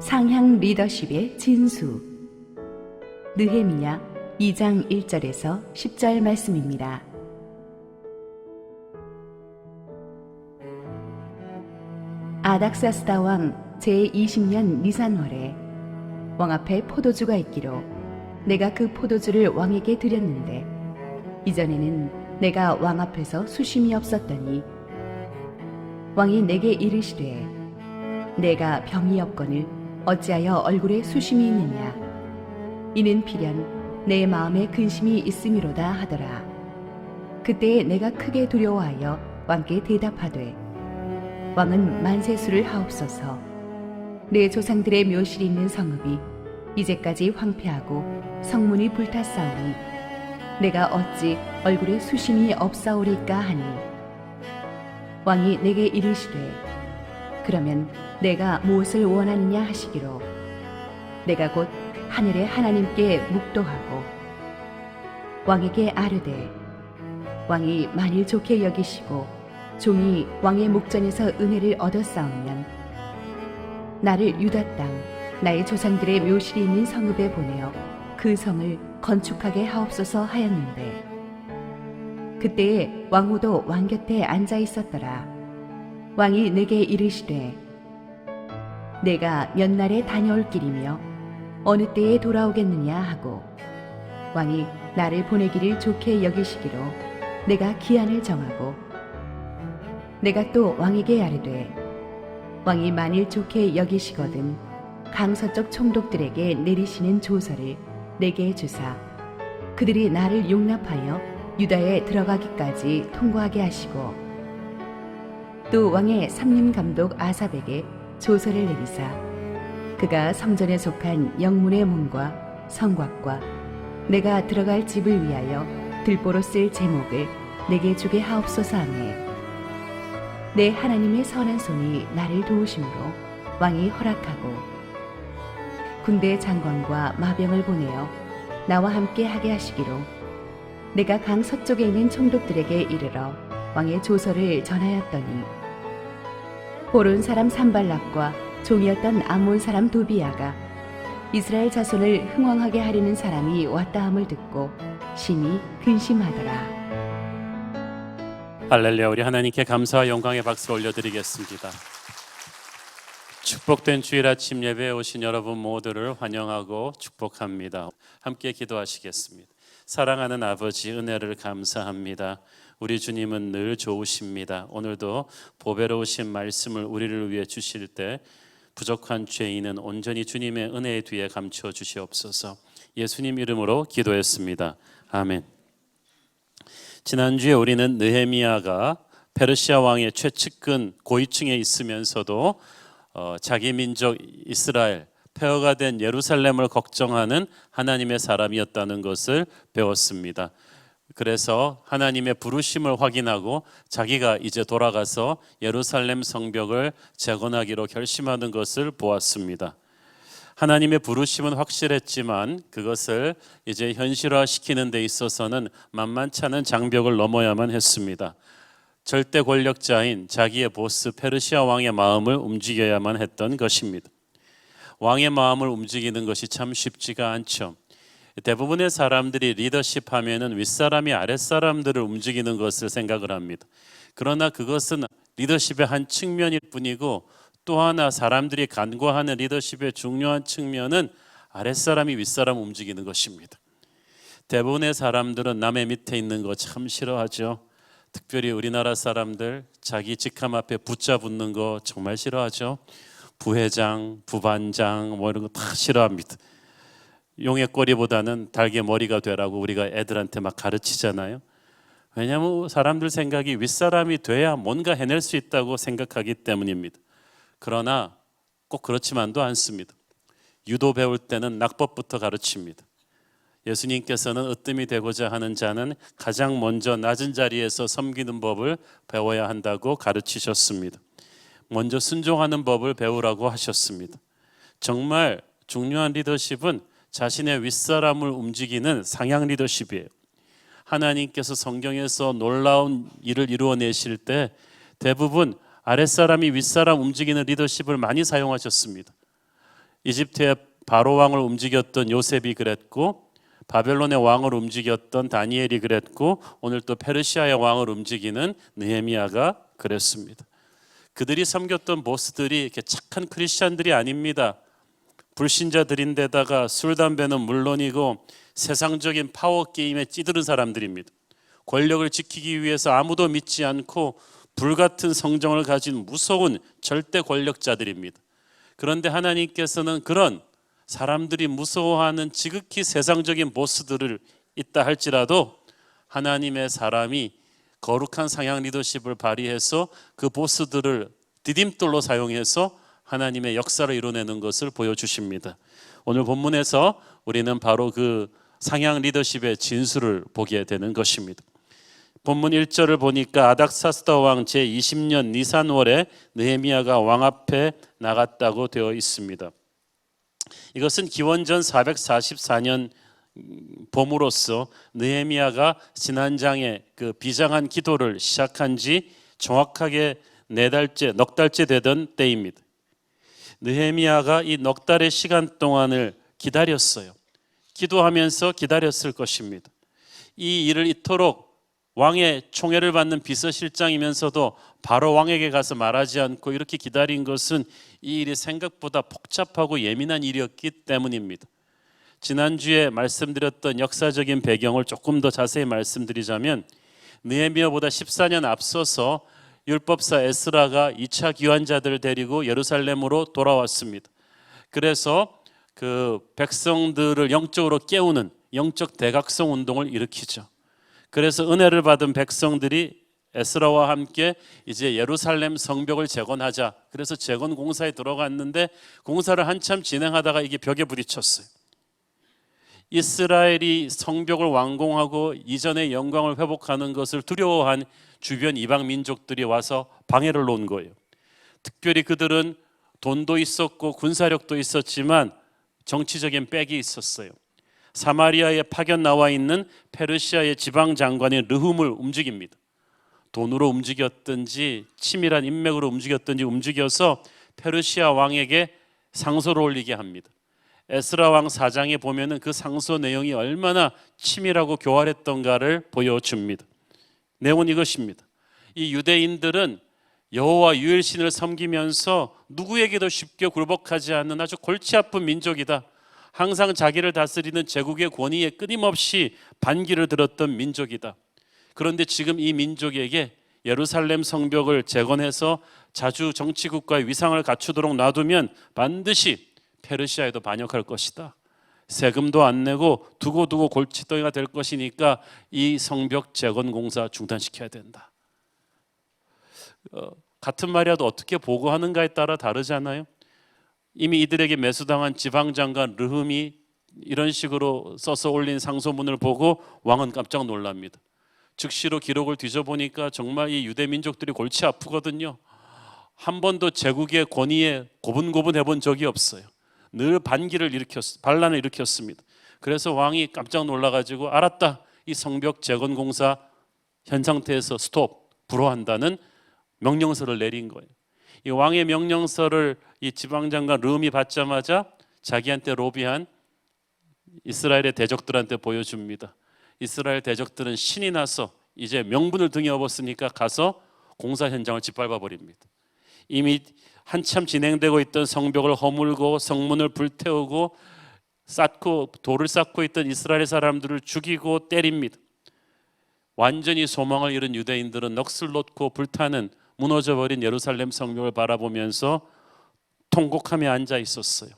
상향 리더십의 진수. 느헤미야 2장 1절에서 10절 말씀입니다. 아닥사스다 왕 제20년 니산월에 왕 앞에 포도주가 있기로 내가 그 포도주를 왕에게 드렸는데 이전에는 내가 왕 앞에서 수심이 없었더니 왕이 내게 이르시되 내가 병이 없거늘 어찌하여 얼굴에 수심이 있느냐 이는 필연 내 마음에 근심이 있음이로다 하더라. 그때에 내가 크게 두려워하여 왕께 대답하되 왕은 만세수를 하옵소서. 내 조상들의 묘실이 있는 성읍이 이제까지 황폐하고 성문이 불탔사오니 내가 어찌 얼굴에 수심이 없사오리까 하니 왕이 내게 이르시되 그러면 내가 무엇을 원하느냐 하시기로 내가 곧 하늘의 하나님께 묵도하고 왕에게 아뢰되 왕이 만일 좋게 여기시고 종이 왕의 목전에서 은혜를 얻었사오면 나를 유다 땅 나의 조상들의 묘실이 있는 성읍에 보내어 그 성을 건축하게 하옵소서 하였는데 그때에 왕후도 왕 곁에 앉아 있었더라. 왕이 내게 이르시되 내가 몇 날에 다녀올 길이며 어느 때에 돌아오겠느냐 하고 왕이 나를 보내기를 좋게 여기시기로 내가 기한을 정하고 내가 또 왕에게 아뢰되 왕이 만일 좋게 여기시거든 강서쪽 총독들에게 내리시는 조서를 내게 주사 그들이 나를 용납하여 유다에 들어가기까지 통과하게 하시고 또 왕의 삼림감독 아삽에게 조서를 내리사 그가 성전에 속한 영문의 문과 성곽과 내가 들어갈 집을 위하여 들보로 쓸 제목을 내게 주게 하옵소서 하매 내 하나님의 선한 손이 나를 도우심으로 왕이 허락하고 군대 장관과 마병을 보내어 나와 함께 하게 하시기로 내가 강 서쪽에 있는 총독들에게 이르러 왕의 조서를 전하였더니 호론 사람 산발락과 종이었던 암몬 사람 도비야가 이스라엘 자손을 흥왕하게 하려는 사람이 왔다 함을 듣고 심히 근심하더라. 할렐루야. 우리 하나님께 감사와 영광의 박수 올려드리겠습니다. 축복된 주일 아침 예배에 오신 여러분 모두를 환영하고 축복합니다. 함께 기도하시겠습니다. 사랑하는 아버지, 은혜를 감사합니다. 우리 주님은 늘 좋으십니다. 오늘도 보배로우신 말씀을 우리를 위해 주실 때 부족한 죄인은 온전히 주님의 은혜 뒤에 감추어 주시옵소서. 예수님 이름으로 기도했습니다. 아멘. 지난주에 우리는 느헤미야가 페르시아 왕의 최측근 고위층에 있으면서도 자기 민족 이스라엘, 폐허가 된 예루살렘을 걱정하는 하나님의 사람이었다는 것을 배웠습니다. 그래서 하나님의 부르심을 확인하고 자기가 이제 돌아가서 예루살렘 성벽을 재건하기로 결심하는 것을 보았습니다. 하나님의 부르심은 확실했지만 그것을 이제 현실화시키는 데 있어서는 만만치 않은 장벽을 넘어야만 했습니다. 절대 권력자인 자기의 보스 페르시아 왕의 마음을 움직여야만 했던 것입니다. 왕의 마음을 움직이는 것이 참 쉽지가 않죠. 대부분의 사람들이 리더십 하면은 윗사람이 아랫사람들을 움직이는 것을 생각을 합니다. 그러나 그것은 리더십의 한 측면일 뿐이고 또 하나 사람들이 간과하는 리더십의 중요한 측면은 아랫사람이 윗사람 움직이는 것입니다. 대부분의 사람들은 남의 밑에 있는 거 참 싫어하죠. 특별히 우리나라 사람들 자기 직함 앞에 붙자 붙는 거 정말 싫어하죠. 부회장, 부반장 뭐 이런 거 다 싫어합니다. 용의 꼬리보다는 달개 머리가 되라고 우리가 애들한테 막 가르치잖아요. 왜냐하면 사람들 생각이 윗사람이 돼야 뭔가 해낼 수 있다고 생각하기 때문입니다. 그러나 꼭 그렇지만도 않습니다. 유도 배울 때는 낙법부터 가르칩니다. 예수님께서는 으뜸이 되고자 하는 자는 가장 먼저 낮은 자리에서 섬기는 법을 배워야 한다고 가르치셨습니다. 먼저 순종하는 법을 배우라고 하셨습니다. 정말 중요한 리더십은 자신의 윗사람을 움직이는 상향 리더십이에요. 하나님께서 성경에서 놀라운 일을 이루어내실 때 대부분 아랫사람이 윗사람 움직이는 리더십을 많이 사용하셨습니다. 이집트의 바로 왕을 움직였던 요셉이 그랬고, 바벨론의 왕을 움직였던 다니엘이 그랬고, 오늘 또 페르시아의 왕을 움직이는 느헤미야가 그랬습니다. 그들이 섬겼던 보스들이 이렇게 착한 크리스찬들이 아닙니다. 불신자들인데다가 술 담배는 물론이고 세상적인 파워 게임에 찌드는 사람들입니다. 권력을 지키기 위해서 아무도 믿지 않고 불같은 성정을 가진 무서운 절대 권력자들입니다. 그런데 하나님께서는 그런 사람들이 무서워하는 지극히 세상적인 보스들을 있다 할지라도 하나님의 사람이 거룩한 상향 리더십을 발휘해서 그 보스들을 디딤돌로 사용해서 하나님의 역사를 이뤄내는 것을 보여주십니다. 오늘 본문에서 우리는 바로 그 상향 리더십의 진수를 보게 되는 것입니다. 본문 1절을 보니까 아닥사스다 왕 제20년 니산월에 느헤미야가 왕 앞에 나갔다고 되어 있습니다. 이것은 기원전 444년 봄으로써 느헤미야가 지난장에 그 비장한 기도를 시작한 지 정확하게 넉 달째 되던 때입니다. 느헤미야가 이 넉 달의 시간 동안을 기다렸어요. 기도하면서 기다렸을 것입니다. 이 일을 이토록 왕의 총애를 받는 비서실장이면서도 바로 왕에게 가서 말하지 않고 이렇게 기다린 것은 이 일이 생각보다 복잡하고 예민한 일이었기 때문입니다. 지난주에 말씀드렸던 역사적인 배경을 조금 더 자세히 말씀드리자면, 느헤미야보다 14년 앞서서 율법사 에스라가 2차 귀환자들을 데리고 예루살렘으로 돌아왔습니다. 그래서 그 백성들을 영적으로 깨우는 영적 대각성 운동을 일으키죠. 그래서 은혜를 받은 백성들이 에스라와 함께 이제 예루살렘 성벽을 재건하자. 그래서 재건 공사에 들어갔는데 공사를 한참 진행하다가 이게 벽에 부딪혔어요. 이스라엘이 성벽을 완공하고 이전의 영광을 회복하는 것을 두려워한 주변 이방 민족들이 와서 방해를 놓은 거예요. 특별히 그들은 돈도 있었고 군사력도 있었지만 정치적인 백이 있었어요. 사마리아에 파견 나와 있는 페르시아의 지방 장관인 르훔을 움직입니다. 돈으로 움직였든지 치밀한 인맥으로 움직였든지 움직여서 페르시아 왕에게 상소를 올리게 합니다. 에스라 왕 4장에 보면은 그 상소 내용이 얼마나 치밀하고 교활했던가를 보여줍니다. 내용은 이것입니다. 이 유대인들은 여호와 유일신을 섬기면서 누구에게도 쉽게 굴복하지 않는 아주 골치 아픈 민족이다. 항상 자기를 다스리는 제국의 권위에 끊임없이 반기를 들었던 민족이다. 그런데 지금 이 민족에게 예루살렘 성벽을 재건해서 자주 정치국가의 위상을 갖추도록 놔두면 반드시 페르시아에도 반역할 것이다. 세금도 안 내고 두고두고 골칫덩이가 될 것이니까 이 성벽 재건 공사 중단시켜야 된다. 같은 말이라도 어떻게 보고하는가에 따라 다르잖아요. 이미 이들에게 매수당한 지방장관 르훔이 이런 식으로 써서 올린 상소문을 보고 왕은 깜짝 놀랍니다. 즉시로 기록을 뒤져보니까 정말 이 유대 민족들이 골치 아프거든요. 한 번도 제국의 권위에 고분고분해 본 적이 없어요. 늘 반란을 일으켰습니다. 그래서 왕이 깜짝 놀라가지고 알았다. 이 성벽 재건 공사 현 상태에서 스톱, 불허한다는 명령서를 내린 거예요. 이 왕의 명령서를 이 지방장관 르훔이 받자마자 자기한테 로비한 이스라엘의 대적들한테 보여줍니다. 이스라엘 대적들은 신이 나서 이제 명분을 등에 업었으니까 가서 공사 현장을 짓밟아 버립니다. 이미 한참 진행되고 있던 성벽을 허물고 성문을 불태우고 돌을 쌓고 있던 이스라엘 사람들을 죽이고 때립니다. 완전히 소망을 잃은 유대인들은 넋을 놓고 불타는 무너져버린 예루살렘 성벽을 바라보면서 통곡하며 앉아 있었어요.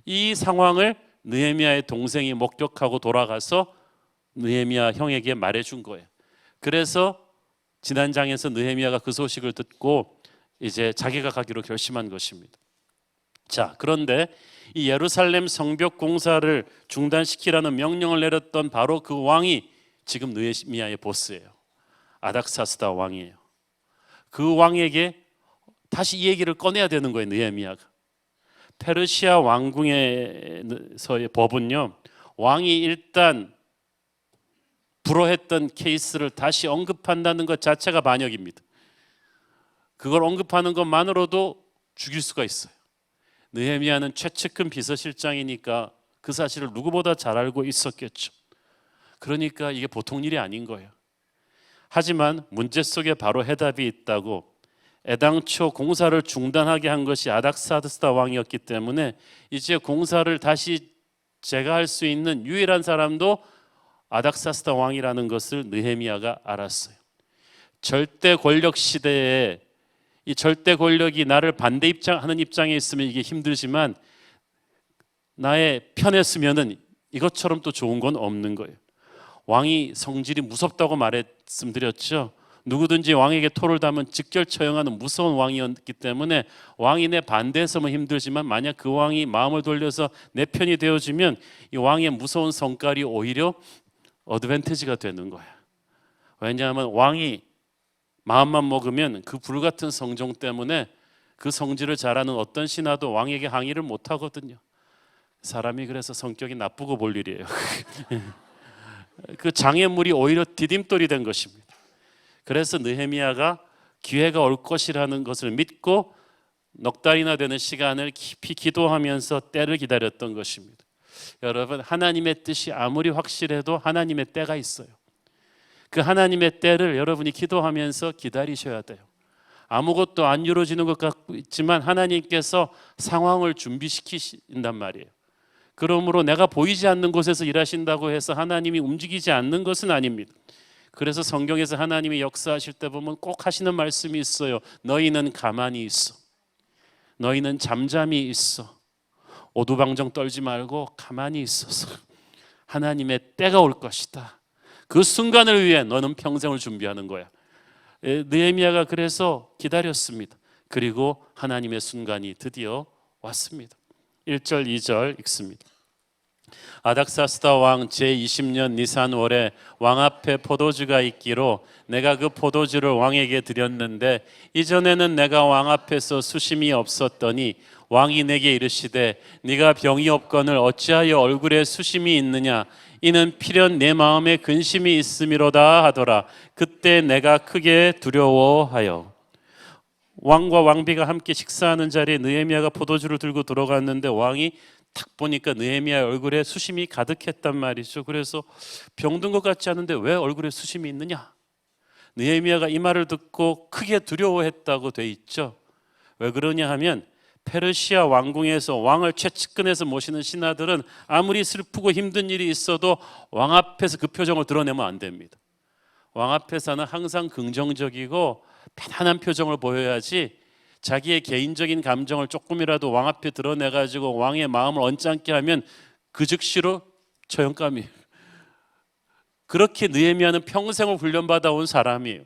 이 상황을 느헤미야의 동생이 목격하고 돌아가서 느헤미야 형에게 말해준 거예요. 그래서 지난 장에서 느헤미야가 그 소식을 듣고 이제 자기가 가기로 결심한 것입니다. 자, 그런데 이 예루살렘 성벽 공사를 중단시키라는 명령을 내렸던 바로 그 왕이 지금 느헤미야의 보스예요. 아닥사스다 왕이에요. 그 왕에게 다시 이 얘기를 꺼내야 되는 거예요. 느헤미야가. 페르시아 왕궁에서의 법은요, 왕이 일단 불허했던 케이스를 다시 언급한다는 것 자체가 반역입니다. 그걸 언급하는 것만으로도 죽일 수가 있어요. 느헤미야는 최측근 비서실장이니까 그 사실을 누구보다 잘 알고 있었겠죠. 그러니까 이게 보통 일이 아닌 거예요. 하지만 문제 속에 바로 해답이 있다고, 애당초 공사를 중단하게 한 것이 아닥사스다 왕이었기 때문에 이제 공사를 다시 재가할 수 있는 유일한 사람도 아닥사스다 왕이라는 것을 느헤미야가 알았어요. 절대 권력 시대에 이 절대 권력이 나를 반대 하는 입장에 있으면 이게 힘들지만 나의 편에 서면은 이것처럼 또 좋은 건 없는 거예요. 왕이 성질이 무섭다고 말씀드렸죠. 누구든지 왕에게 토를 다면 직결 처형하는 무서운 왕이었기 때문에 왕이 내 반대에 서면 힘들지만 만약 그 왕이 마음을 돌려서 내 편이 되어주면 이 왕의 무서운 성깔이 오히려 어드밴티지가 되는 거예요. 왜냐하면 왕이 마음만 먹으면 그 불같은 성종 때문에 그 성질을 잘 아는 어떤 신하도 왕에게 항의를 못 하거든요. 사람이 그래서 성격이 나쁘고 볼 일이에요. 그 장애물이 오히려 디딤돌이 된 것입니다. 그래서 느헤미야가 기회가 올 것이라는 것을 믿고 넉 달이나 되는 시간을 깊이 기도하면서 때를 기다렸던 것입니다. 여러분, 하나님의 뜻이 아무리 확실해도 하나님의 때가 있어요. 그 하나님의 때를 여러분이 기도하면서 기다리셔야 돼요. 아무것도 안 이루어지는 것 같고 있지만 하나님께서 상황을 준비시키신단 말이에요. 그러므로 내가 보이지 않는 곳에서 일하신다고 해서 하나님이 움직이지 않는 것은 아닙니다. 그래서 성경에서 하나님이 역사하실 때 보면 꼭 하시는 말씀이 있어요. 너희는 가만히 있어. 너희는 잠잠히 있어. 오두방정 떨지 말고 가만히 있어서 하나님의 때가 올 것이다. 그 순간을 위해 너는 평생을 준비하는 거야. 느헤미야가 그래서 기다렸습니다. 그리고 하나님의 순간이 드디어 왔습니다. 1절 2절 읽습니다. 아닥사스다 왕 제20년 니산월에 왕 앞에 포도주가 있기로 내가 그 포도주를 왕에게 드렸는데 이전에는 내가 왕 앞에서 수심이 없었더니 왕이 내게 이르시되 네가 병이 없거늘 어찌하여 얼굴에 수심이 있느냐 이는 필연 내 마음에 근심이 있음이로다 하더라. 그때 내가 크게 두려워하여. 왕과 왕비가 함께 식사하는 자리에 느헤미야가 포도주를 들고 들어갔는데 왕이 딱 보니까 느헤미야의 얼굴에 수심이 가득했단 말이죠. 그래서 병든 것 같지 않은데 왜 얼굴에 수심이 있느냐? 느헤미야가 이 말을 듣고 크게 두려워했다고 돼 있죠. 왜 그러냐 하면 페르시아 왕궁에서 왕을 최측근에서 모시는 신하들은 아무리 슬프고 힘든 일이 있어도 왕 앞에서 그 표정을 드러내면 안 됩니다. 왕 앞에서는 항상 긍정적이고 편안한 표정을 보여야지 자기의 개인적인 감정을 조금이라도 왕 앞에 드러내가지고 왕의 마음을 언짢게 하면 그 즉시로 처형감이에요. 그렇게 느헤미야는 평생을 훈련받아 온 사람이에요.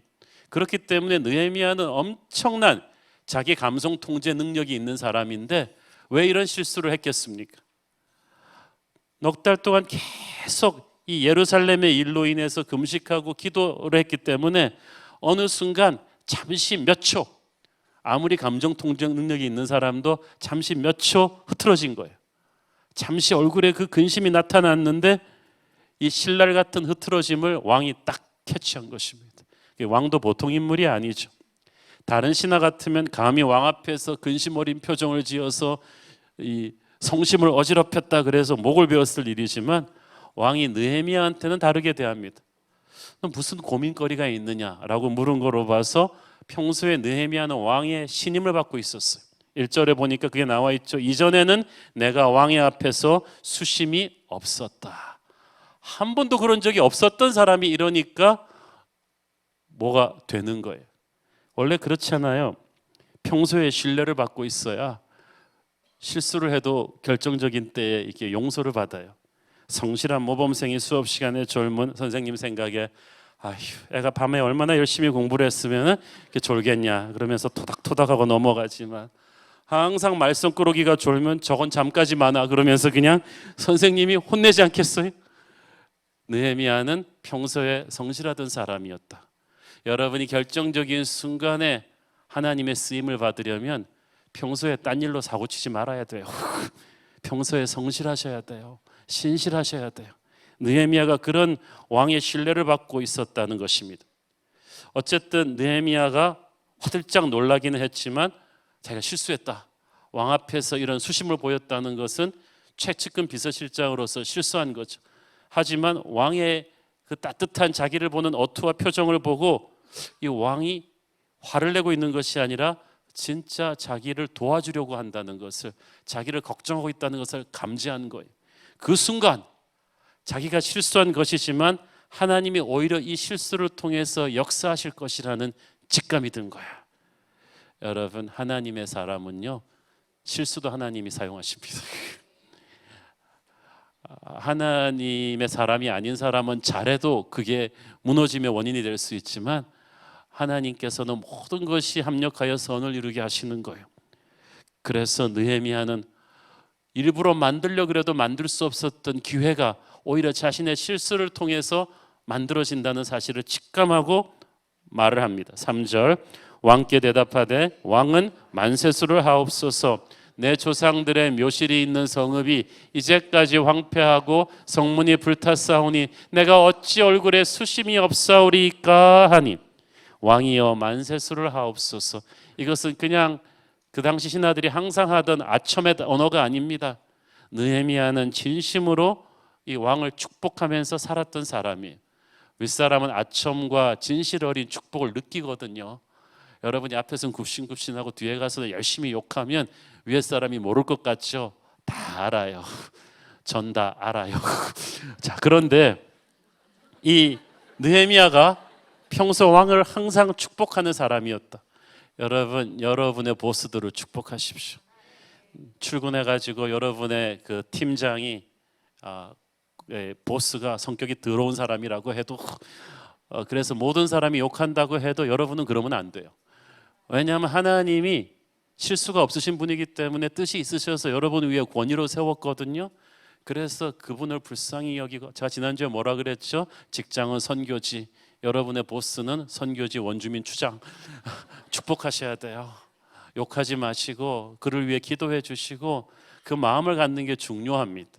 그렇기 때문에 느헤미야는 엄청난 자기 감성 통제 능력이 있는 사람인데 왜 이런 실수를 했겠습니까? 넉 달 동안 계속 이 예루살렘의 일로 인해서 금식하고 기도를 했기 때문에 어느 순간 잠시 몇 초, 아무리 감정 통제 능력이 있는 사람도 잠시 몇 초 흐트러진 거예요. 잠시 얼굴에 그 근심이 나타났는데 이 신랄 같은 흐트러짐을 왕이 딱 캐치한 것입니다. 왕도 보통 인물이 아니죠. 다른 신하 같으면 감히 왕 앞에서 근심 어린 표정을 지어서 이 성심을 어지럽혔다 그래서 목을 베었을 일이지만 왕이 느헤미야한테는 다르게 대합니다. 무슨 고민거리가 있느냐라고 물은 거로 봐서 평소에 느헤미야는 왕의 신임을 받고 있었어요. 1절에 보니까 그게 나와 있죠. 이전에는 내가 왕의 앞에서 수심이 없었다. 한 번도 그런 적이 없었던 사람이 이러니까 뭐가 되는 거예요. 원래 그렇잖아요. 평소에 신뢰를 받고 있어야 실수를 해도 결정적인 때에 이렇게 용서를 받아요. 성실한 모범생이 수업 시간에 졸면 선생님 생각에 아휴, 애가 밤에 얼마나 열심히 공부를 했으면 이렇게 졸겠냐 그러면서 토닥토닥하고 넘어가지만 항상 말썽꾸러기가 졸면 저건 잠까지 마나 그러면서 그냥 선생님이 혼내지 않겠어요? 느헤미야는 평소에 성실하던 사람이었다. 여러분이 결정적인 순간에 하나님의 쓰임을 받으려면 평소에 딴 일로 사고치지 말아야 돼요. 평소에 성실하셔야 돼요. 신실하셔야 돼요. 느헤미야가 그런 왕의 신뢰를 받고 있었다는 것입니다. 어쨌든 느헤미야가 화들짝 놀라기는 했지만 자기가 실수했다. 왕 앞에서 이런 수심을 보였다는 것은 최측근 비서실장으로서 실수한 거죠. 하지만 왕의 그 따뜻한 자기를 보는 어투와 표정을 보고 이 왕이 화를 내고 있는 것이 아니라 진짜 자기를 도와주려고 한다는 것을, 자기를 걱정하고 있다는 것을 감지한 거예요. 그 순간 자기가 실수한 것이지만 하나님이 오히려 이 실수를 통해서 역사하실 것이라는 직감이 든 거야. 여러분, 하나님의 사람은요, 실수도 하나님이 사용하십니다. 하나님의 사람이 아닌 사람은 잘해도 그게 무너짐의 원인이 될 수 있지만 하나님께서는 모든 것이 합력하여 선을 이루게 하시는 거예요. 그래서 느헤미야는 일부러 만들려 그래도 만들 수 없었던 기회가 오히려 자신의 실수를 통해서 만들어진다는 사실을 직감하고 말을 합니다. 3절, 왕께 대답하되 왕은 만세수를 하옵소서. 내 조상들의 묘실이 있는 성읍이 이제까지 황폐하고 성문이 불탔사오니 내가 어찌 얼굴에 수심이 없사오리까 하니 왕이여 만세수를 하옵소서. 이것은 그냥 그 당시 신하들이 항상 하던 아첨의 언어가 아닙니다. 느헤미야는 진심으로 이 왕을 축복하면서 살았던 사람이에요. 윗사람은 아첨과 진실 어린 축복을 느끼거든요. 여러분이 앞에서는 굽신굽신하고 뒤에 가서 열심히 욕하면 위에 사람이 모를 것 같죠? 다 알아요. 전 다 알아요. 자, 그런데 이 느헤미야가 평소 왕을 항상 축복하는 사람이었다. 여러분, 여러분의 보스들을 축복하십시오. 출근해가지고 여러분의 그 팀장이 보스가 성격이 더러운 사람이라고 해도 그래서 모든 사람이 욕한다고 해도 여러분은 그러면 안 돼요. 왜냐하면 하나님이 실수가 없으신 분이기 때문에 뜻이 있으셔서 여러분 위에 권위로 세웠거든요. 그래서 그분을 불쌍히 여기고, 제가 지난주에 뭐라 그랬죠? 직장은 선교지, 여러분의 보스는 선교지 원주민 추장. 축복하셔야 돼요. 욕하지 마시고 그를 위해 기도해 주시고 그 마음을 갖는 게 중요합니다.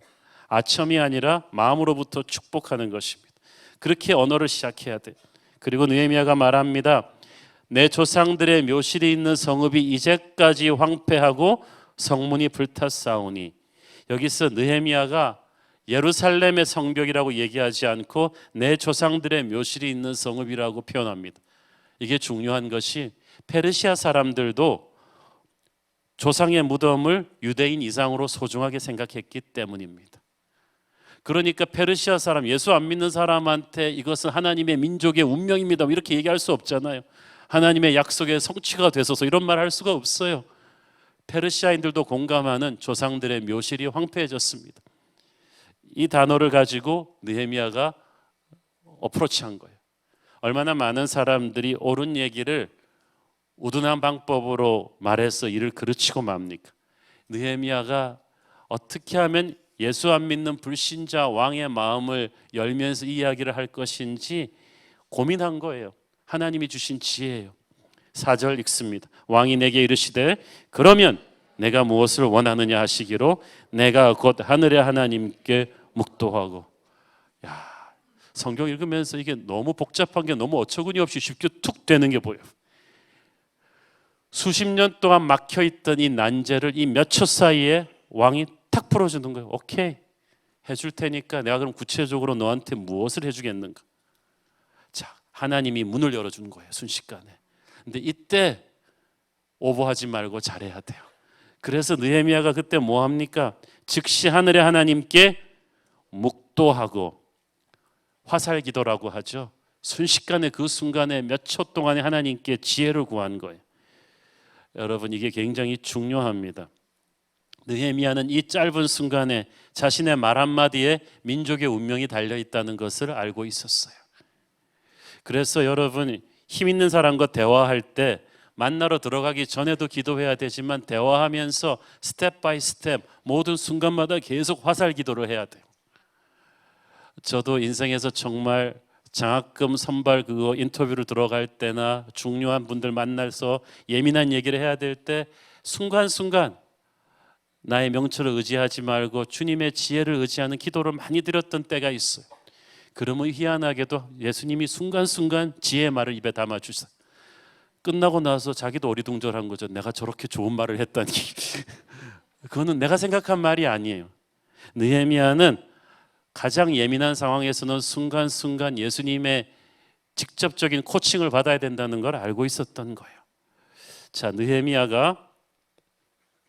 아첨이 아니라 마음으로부터 축복하는 것입니다. 그렇게 언어를 시작해야 돼요. 그리고 느헤미야가 말합니다. 내 조상들의 묘실이 있는 성읍이 이제까지 황폐하고 성문이 불탔사오니, 여기서 느헤미야가 예루살렘의 성벽이라고 얘기하지 않고 내 조상들의 묘실이 있는 성읍이라고 표현합니다. 이게 중요한 것이 페르시아 사람들도 조상의 무덤을 유대인 이상으로 소중하게 생각했기 때문입니다. 그러니까 페르시아 사람, 예수 안 믿는 사람한테 이것은 하나님의 민족의 운명입니다 이렇게 얘기할 수 없잖아요. 하나님의 약속의 성취가 되소서 이런 말 할 수가 없어요. 페르시아인들도 공감하는 조상들의 묘실이 황폐해졌습니다. 이 단어를 가지고 느헤미야가 어프로치한 거예요. 얼마나 많은 사람들이 옳은 얘기를 우둔한 방법으로 말해서 이를 그르치고 맙니까? 느헤미야가 어떻게 하면 예수 안 믿는 불신자 왕의 마음을 열면서 이 이야기를 할 것인지 고민한 거예요. 하나님이 주신 지혜예요. 4절 읽습니다. 왕이 내게 이르시되 그러면 내가 무엇을 원하느냐 하시기로 내가 곧 하늘의 하나님께 묵도하고. 야, 성경 읽으면서 이게 너무 복잡한 게 너무 어처구니 없이 쉽게 툭 되는 게 보여요. 수십 년 동안 막혀있던 이 난제를 이 몇 초 사이에 왕이 탁 풀어주는 거예요. 오케이, 해줄 테니까 내가 그럼 구체적으로 너한테 무엇을 해주겠는가. 자, 하나님이 문을 열어주는 거예요, 순식간에. 근데 이때 오버하지 말고 잘해야 돼요. 그래서 느헤미야가 그때 뭐 합니까? 즉시 하늘의 하나님께 묵도하고, 화살기도라고 하죠. 순식간에 그 순간에 몇 초 동안에 하나님께 지혜를 구한 거예요. 여러분, 이게 굉장히 중요합니다. 느헤미야는 이 짧은 순간에 자신의 말 한마디에 민족의 운명이 달려있다는 것을 알고 있었어요. 그래서 여러분, 힘 있는 사람과 대화할 때 만나러 들어가기 전에도 기도해야 되지만 대화하면서 스텝 바이 스텝 모든 순간마다 계속 화살 기도를 해야 돼요. 저도 인생에서 정말 장학금 선발 그거 인터뷰를 들어갈 때나 중요한 분들 만나서 예민한 얘기를 해야 될 때 순간순간 나의 명철을 의지하지 말고 주님의 지혜를 의지하는 기도를 많이 드렸던 때가 있어요. 그러면 희한하게도 예수님이 순간순간 지혜의 말을 입에 담아주세요. 끝나고 나서 자기도 어리둥절한 거죠. 내가 저렇게 좋은 말을 했다니. 그거는 내가 생각한 말이 아니에요. 느헤미야는 가장 예민한 상황에서는 순간순간 예수님의 직접적인 코칭을 받아야 된다는 걸 알고 있었던 거예요. 자, 느헤미야가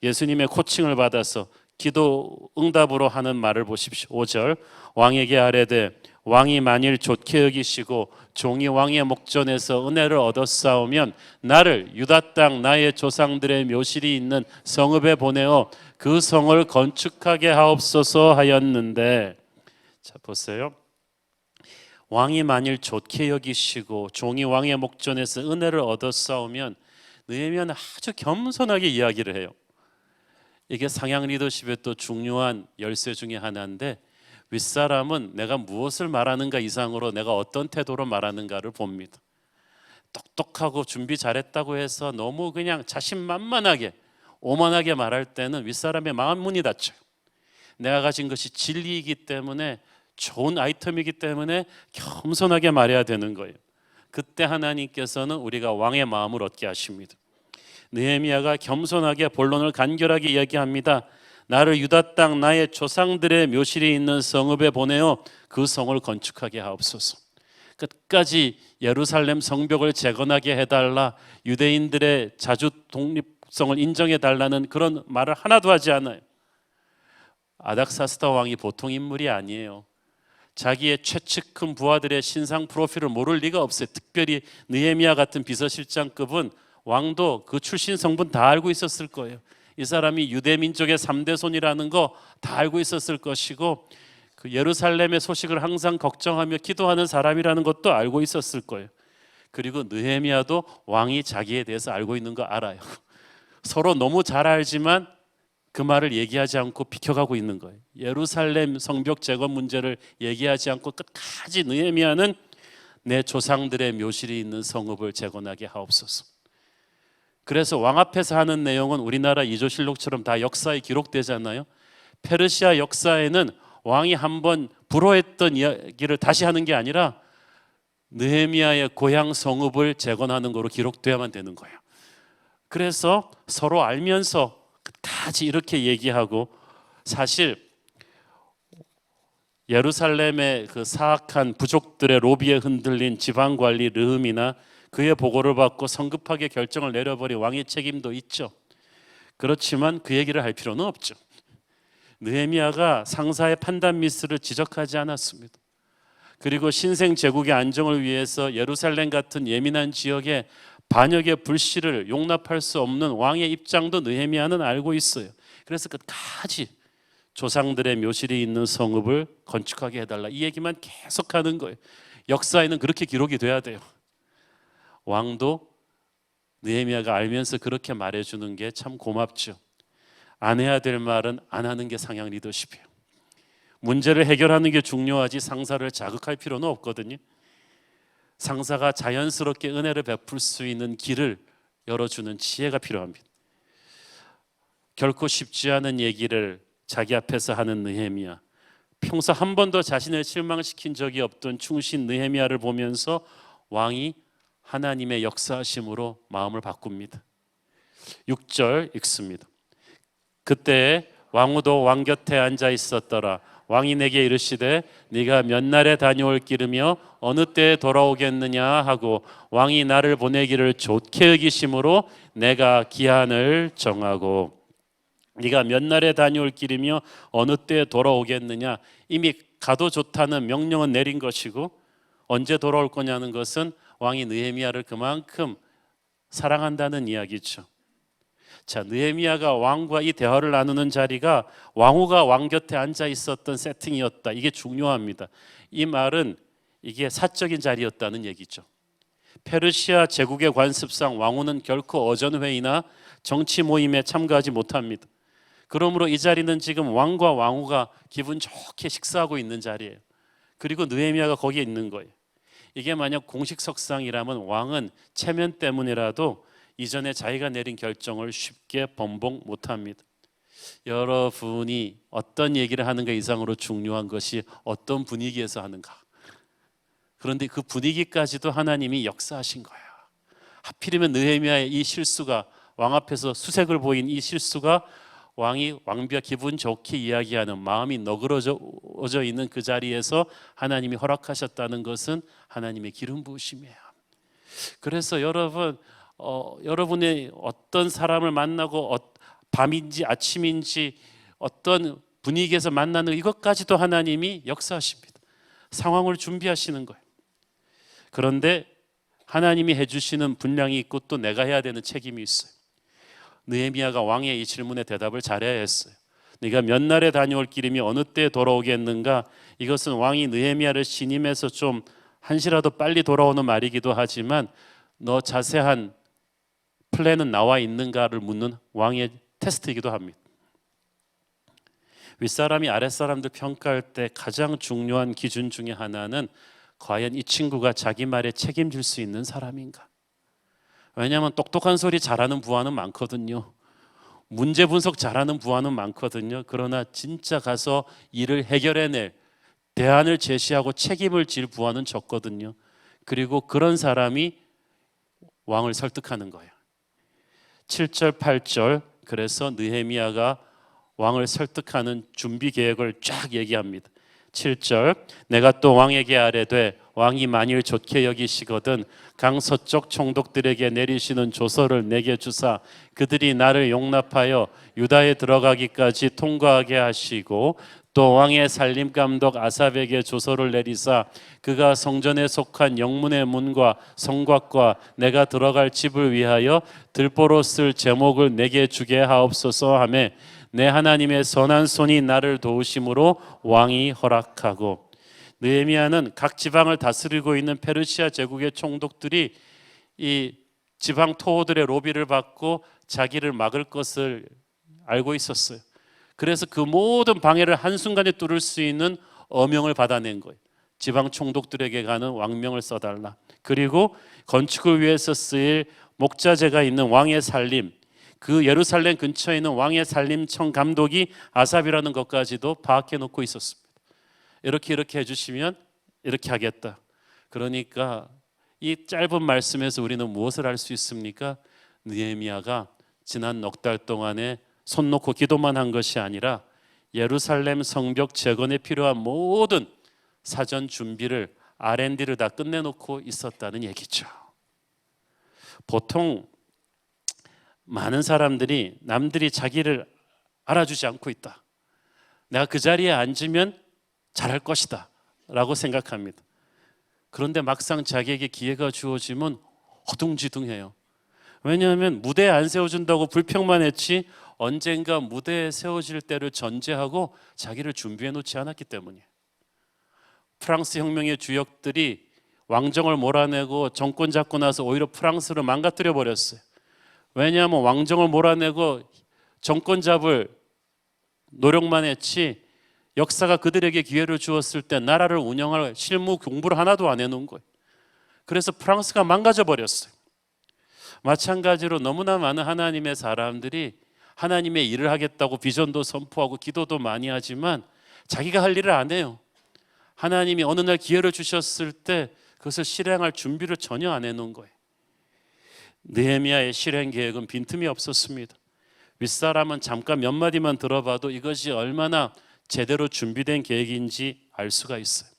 예수님의 코칭을 받아서 기도 응답으로 하는 말을 보십시오. 5절, 왕에게 아뢰되 왕이 만일 좋게 여기시고 종이 왕의 목전에서 은혜를 얻었사오면 나를 유다 땅 나의 조상들의 묘실이 있는 성읍에 보내어 그 성을 건축하게 하옵소서 하였는데, 자 보세요. 왕이 만일 좋게 여기시고 종이 왕의 목전에서 은혜를 얻었사오면, 느헤미야는 아주 겸손하게 이야기를 해요. 이게 상향 리더십의 또 중요한 열쇠 중에 하나인데, 윗사람은 내가 무엇을 말하는가 이상으로 내가 어떤 태도로 말하는가를 봅니다. 똑똑하고 준비 잘했다고 해서 너무 그냥 자신만만하게 오만하게 말할 때는 윗사람의 마음 문이 닫혀요. 내가 가진 것이 진리이기 때문에, 좋은 아이템이기 때문에 겸손하게 말해야 되는 거예요. 그때 하나님께서는 우리가 왕의 마음을 얻게 하십니다. 느헤미야가 겸손하게 본론을 간결하게 이야기합니다. 나를 유다 땅 나의 조상들의 묘실이 있는 성읍에 보내어 그 성을 건축하게 하옵소서. 끝까지 예루살렘 성벽을 재건하게 해달라, 유대인들의 자주 독립성을 인정해달라는 그런 말을 하나도 하지 않아요. 아닥사스다 왕이 보통 인물이 아니에요. 자기의 최측근 부하들의 신상 프로필을 모를 리가 없어요. 특별히 느헤미야 같은 비서실장급은 왕도 그 출신 성분 다 알고 있었을 거예요. 이 사람이 유대 민족의 3대 손이라는 거 다 알고 있었을 것이고, 그 예루살렘의 소식을 항상 걱정하며 기도하는 사람이라는 것도 알고 있었을 거예요. 그리고 느헤미야도 왕이 자기에 대해서 알고 있는 거 알아요. 서로 너무 잘 알지만 그 말을 얘기하지 않고 비켜가고 있는 거예요. 예루살렘 성벽 재건 문제를 얘기하지 않고 끝까지 느헤미야는 내 조상들의 묘실이 있는 성읍을 재건하게 하옵소서. 그래서 왕 앞에서 하는 내용은 우리나라 이조실록처럼 다 역사에 기록되잖아요. 페르시아 역사에는 왕이 한번 불허했던 이야기를 다시 하는 게 아니라 느헤미야의 고향 성읍을 재건하는 거로 기록돼야만 되는 거예요. 그래서 서로 알면서 끝까지 이렇게 얘기하고, 사실 예루살렘의 그 사악한 부족들의 로비에 흔들린 지방관리 르흠이나 그의 보고를 받고 성급하게 결정을 내려버린 왕의 책임도 있죠. 그렇지만 그 얘기를 할 필요는 없죠. 느헤미야가 상사의 판단 미스를 지적하지 않았습니다. 그리고 신생 제국의 안정을 위해서 예루살렘 같은 예민한 지역에 반역의 불씨를 용납할 수 없는 왕의 입장도 느헤미야는 알고 있어요. 그래서 끝까지 조상들의 묘실이 있는 성읍을 건축하게 해달라, 이 얘기만 계속하는 거예요. 역사에는 그렇게 기록이 돼야 돼요. 왕도 느헤미야가 알면서 그렇게 말해주는 게 참 고맙죠. 안 해야 될 말은 안 하는 게 상향 리더십이에요. 문제를 해결하는 게 중요하지 상사를 자극할 필요는 없거든요. 상사가 자연스럽게 은혜를 베풀 수 있는 길을 열어주는 지혜가 필요합니다. 결코 쉽지 않은 얘기를 자기 앞에서 하는 느헤미야, 평소 한 번도 자신을 실망시킨 적이 없던 충신 느헤미야를 보면서 왕이 하나님의 역사하심으로 마음을 바꿉니다. 6절 읽습니다. 그때 왕후도 왕 곁에 앉아 있었더라. 왕이 내게 이르시되 네가 몇 날에 다녀올 길이며 어느 때에 돌아오겠느냐 하고, 왕이 나를 보내기를 좋게 여기심으로 내가 기한을 정하고. 네가 몇 날에 다녀올 길이며 어느 때에 돌아오겠느냐, 이미 가도 좋다는 명령은 내린 것이고, 언제 돌아올 거냐는 것은 왕이 느헤미야를 그만큼 사랑한다는 이야기죠. 자, 느헤미야가 왕과 이 대화를 나누는 자리가 왕후가 왕 곁에 앉아 있었던 세팅이었다. 이게 중요합니다. 이 말은 이게 사적인 자리였다는 얘기죠. 페르시아 제국의 관습상 왕후는 결코 어전회의나 정치 모임에 참가하지 못합니다. 그러므로 이 자리는 지금 왕과 왕후가 기분 좋게 식사하고 있는 자리예요. 그리고 느헤미야가 거기에 있는 거예요. 이게 만약 공식 석상이라면 왕은 체면 때문이라도 이전에 자기가 내린 결정을 쉽게 번복 못합니다. 여러분이 어떤 얘기를 하는가 이상으로 중요한 것이 어떤 분위기에서 하는가. 그런데 그 분위기까지도 하나님이 역사하신 거야. 하필이면 느헤미야의 이 실수가, 왕 앞에서 수색을 보인 이 실수가 왕이 왕비와 기분 좋게 이야기하는, 마음이 너그러져 있는 그 자리에서 하나님이 허락하셨다는 것은 하나님의 기름 부으심이에요. 그래서 여러분, 여러분의 어떤 사람을 만나고 밤인지 아침인지 어떤 분위기에서 만나는 이것까지도 하나님이 역사하십니다. 상황을 준비하시는 거예요. 그런데 하나님이 해주시는 분량이 있고 또 내가 해야 되는 책임이 있어요. 느헤미야가 왕의 이 질문에 대답을 잘해야 했어요. 네가 몇 날에 다녀올 길이며 어느 때에 돌아오겠는가? 이것은 왕이 느헤미야를 신임해서 좀 한시라도 빨리 돌아오는 말이기도 하지만 너 자세한 플랜은 나와 있는가를 묻는 왕의 테스트이기도 합니다. 윗사람이 아랫사람들 평가할 때 가장 중요한 기준 중에 하나는 과연 이 친구가 자기 말에 책임질 수 있는 사람인가? 왜냐하면 똑똑한 소리 잘하는 부하는 많거든요. 문제 분석 잘하는 부하는 많거든요. 그러나 진짜 가서 일을 해결해낼, 대안을 제시하고 책임을 질 부하는 적거든요. 그리고 그런 사람이 왕을 설득하는 거예요. 7절 8절, 그래서 느헤미야가 왕을 설득하는 준비 계획을 쫙 얘기합니다. 7절, 내가 또 왕에게 아뢰되 왕이 만일 좋게 여기시거든 강 서쪽 총독들에게 내리시는 조서를 내게 주사 그들이 나를 용납하여 유다에 들어가기까지 통과하게 하시고, 또 왕의 살림 감독 아삽에게 조서를 내리사 그가 성전에 속한 영문의 문과 성곽과 내가 들어갈 집을 위하여 들보로 쓸 제목을 내게 주게 하옵소서 하며, 내 하나님의 선한 손이 나를 도우심으로 왕이 허락하고. 느헤미야는 각 지방을 다스리고 있는 페르시아 제국의 총독들이 이 지방 토호들의 로비를 받고 자기를 막을 것을 알고 있었어요. 그래서 그 모든 방해를 한순간에 뚫을 수 있는 어명을 받아낸 거예요. 지방 총독들에게 가는 왕명을 써달라. 그리고 건축을 위해서 쓰일 목자재가 있는 왕의 살림, 그 예루살렘 근처에 있는 왕의 살림청 감독이 아삽이라는 것까지도 파악해 놓고 있었습니다. 이렇게 해주시면 이렇게 하겠다. 그러니까 이 짧은 말씀에서 우리는 무엇을 알 수 있습니까? 느헤미야가 지난 넉 달 동안에 손 놓고 기도만 한 것이 아니라 예루살렘 성벽 재건에 필요한 모든 사전 준비를, R&D를 다 끝내놓고 있었다는 얘기죠. 보통 많은 사람들이 남들이 자기를 알아주지 않고 있다, 내가 그 자리에 앉으면 잘할 것이다 라고 생각합니다. 그런데 막상 자기에게 기회가 주어지면 허둥지둥해요. 왜냐하면 무대에 안 세워준다고 불평만 했지 언젠가 무대에 세워질 때를 전제하고 자기를 준비해 놓지 않았기 때문이에요. 프랑스 혁명의 주역들이 왕정을 몰아내고 정권 잡고 나서 오히려 프랑스를 망가뜨려 버렸어요. 왜냐하면 왕정을 몰아내고 정권 잡을 노력만 했지 역사가 그들에게 기회를 주었을 때 나라를 운영할 실무 공부를 하나도 안 해놓은 거예요. 그래서 프랑스가 망가져 버렸어요. 마찬가지로 너무나 많은 하나님의 사람들이 하나님의 일을 하겠다고 비전도 선포하고 기도도 많이 하지만 자기가 할 일을 안 해요. 하나님이 어느 날 기회를 주셨을 때 그것을 실행할 준비를 전혀 안 해놓은 거예요. 느헤미야의 실행 계획은 빈틈이 없었습니다. 윗사람은 잠깐 몇 마디만 들어봐도 이것이 얼마나 제대로 준비된 계획인지 알 수가 있어요.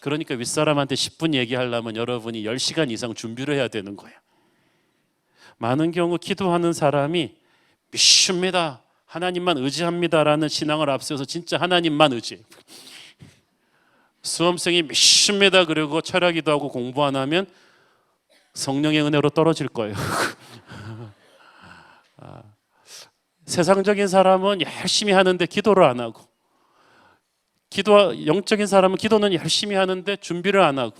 그러니까 윗사람한테 10분 얘기하려면 여러분이 10시간 이상 준비를 해야 되는 거예요. 많은 경우 기도하는 사람이 믿습니다, 하나님만 의지합니다라는 신앙을 앞세워서 진짜 하나님만 의지해요. 수험생이 믿습니다 그리고 철학기도 하고 공부 안 하면 성령의 은혜로 떨어질 거예요. 세상적인 사람은 열심히 하는데 기도를 안 하고, 영적인 사람은 기도는 열심히 하는데 준비를 안 하고,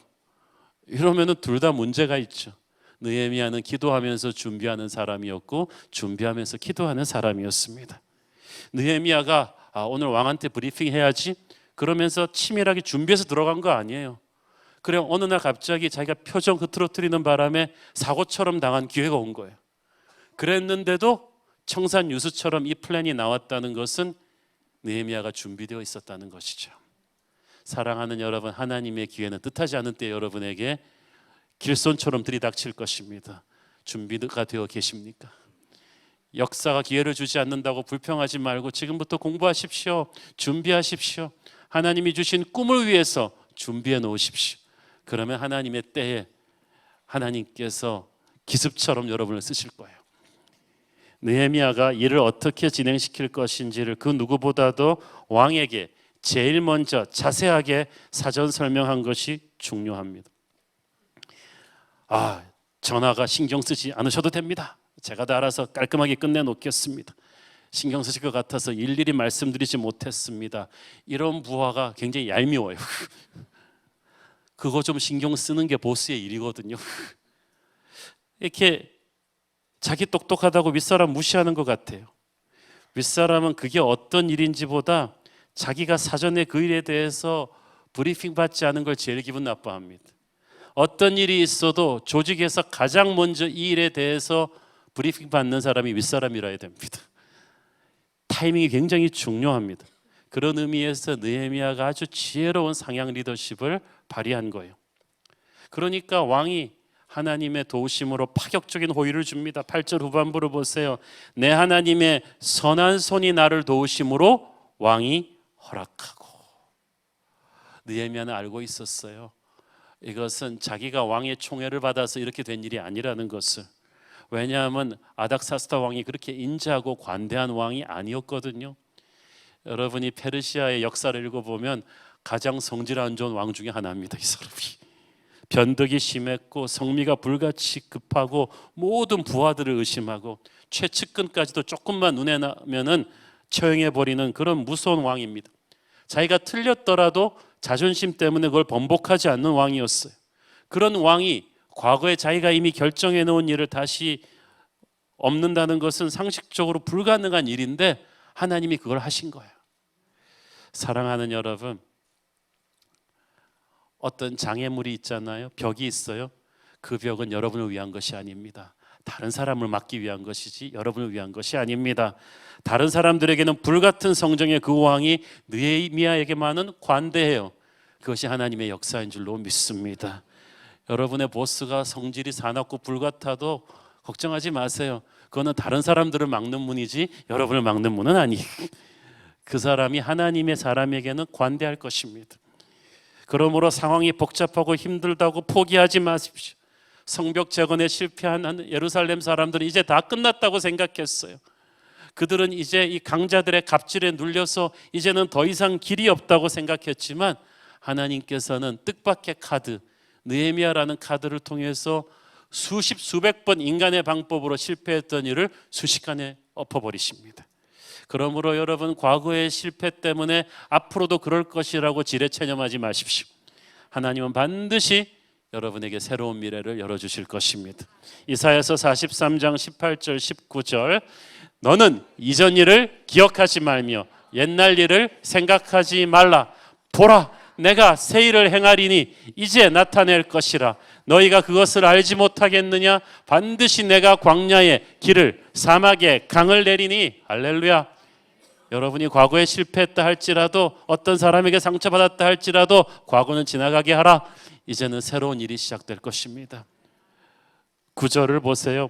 이러면 둘 다 문제가 있죠. 느헤미야는 기도하면서 준비하는 사람이었고 준비하면서 기도하는 사람이었습니다. 느헤미야가 오늘 왕한테 브리핑 해야지 그러면서 치밀하게 준비해서 들어간 거 아니에요. 그래 어느 날 갑자기 자기가 표정 흐트러뜨리는 바람에 사고처럼 당한 기회가 온 거예요. 그랬는데도 청산유수처럼 이 플랜이 나왔다는 것은 느헤미야가 준비되어 있었다는 것이죠. 사랑하는 여러분, 하나님의 기회는 뜻하지 않은 때 여러분에게 길손처럼 들이닥칠 것입니다. 준비가 되어 계십니까? 역사가 기회를 주지 않는다고 불평하지 말고 지금부터 공부하십시오. 준비하십시오. 하나님이 주신 꿈을 위해서 준비해 놓으십시오. 그러면 하나님의 때에 하나님께서 기습처럼 여러분을 쓰실 거예요. 느헤미야가 일을 어떻게 진행시킬 것인지를 그 누구보다도 왕에게 제일 먼저 자세하게 사전 설명한 것이 중요합니다. 전하가 신경 쓰지 않으셔도 됩니다. 제가 다 알아서 깔끔하게 끝내놓겠습니다. 신경 쓰실 것 같아서 일일이 말씀드리지 못했습니다. 이런 부하가 굉장히 얄미워요. 그거 좀 신경 쓰는 게 보스의 일이거든요. 이렇게 자기 똑똑하다고 윗사람 무시하는 것 같아요. 윗사람은 그게 어떤 일인지보다 자기가 사전에 그 일에 대해서 브리핑 받지 않은 걸 제일 기분 나빠합니다. 어떤 일이 있어도 조직에서 가장 먼저 이 일에 대해서 브리핑 받는 사람이 윗사람이라야 됩니다. 타이밍이 굉장히 중요합니다. 그런 의미에서 느헤미야가 아주 지혜로운 상향 리더십을 발휘한 거예요. 그러니까 왕이 하나님의 도우심으로 파격적인 호의를 줍니다. 8절 후반부를 보세요. 내 하나님의 선한 손이 나를 도우심으로 왕이 허락하고. 느헤미야는 알고 있었어요. 이것은 자기가 왕의 총애를 받아서 이렇게 된 일이 아니라는 것을. 왜냐하면 아닥사스다 왕이 그렇게 인자하고 관대한 왕이 아니었거든요. 여러분이 페르시아의 역사를 읽어보면 가장 성질 안 좋은 왕 중에 하나입니다. 이 사람이 변덕이 심했고 성미가 불같이 급하고 모든 부하들을 의심하고 최측근까지도 조금만 눈에 나면은 처형해버리는 그런 무서운 왕입니다. 자기가 틀렸더라도 자존심 때문에 그걸 번복하지 않는 왕이었어요. 그런 왕이 과거에 자기가 이미 결정해 놓은 일을 다시 없는다는 것은 상식적으로 불가능한 일인데 하나님이 그걸 하신 거예요. 사랑하는 여러분, 어떤 장애물이 있잖아요. 벽이 있어요. 그 벽은 여러분을 위한 것이 아닙니다. 다른 사람을 막기 위한 것이지 여러분을 위한 것이 아닙니다. 다른 사람들에게는 불같은 성정의 그 왕이 느헤미야에게만은 관대해요. 그것이 하나님의 역사인 줄로 믿습니다. 여러분의 보스가 성질이 사납고 불같아도 걱정하지 마세요. 그거는 다른 사람들을 막는 문이지 여러분을 막는 문은 아니에요. 그 사람이 하나님의 사람에게는 관대할 것입니다. 그러므로 상황이 복잡하고 힘들다고 포기하지 마십시오. 성벽 재건에 실패한 예루살렘 사람들은 이제 다 끝났다고 생각했어요. 그들은 이제 이 강자들의 갑질에 눌려서 이제는 더 이상 길이 없다고 생각했지만 하나님께서는 뜻밖의 카드, 느헤미야라는 카드를 통해서 수십 수백 번 인간의 방법으로 실패했던 일을 순식간에 엎어버리십니다. 그러므로 여러분, 과거의 실패 때문에 앞으로도 그럴 것이라고 지레 체념하지 마십시오. 하나님은 반드시 여러분에게 새로운 미래를 열어주실 것입니다. 이사야서 43장 18절 19절 너는 이전 일을 기억하지 말며 옛날 일을 생각하지 말라. 보라, 내가 새 일을 행하리니 이제 나타낼 것이라. 너희가 그것을 알지 못하겠느냐? 반드시 내가 광야에 길을, 사막에 강을 내리니. 할렐루야. 여러분이 과거에 실패했다 할지라도, 어떤 사람에게 상처받았다 할지라도 과거는 지나가게 하라. 이제는 새로운 일이 시작될 것입니다. 9절을 보세요.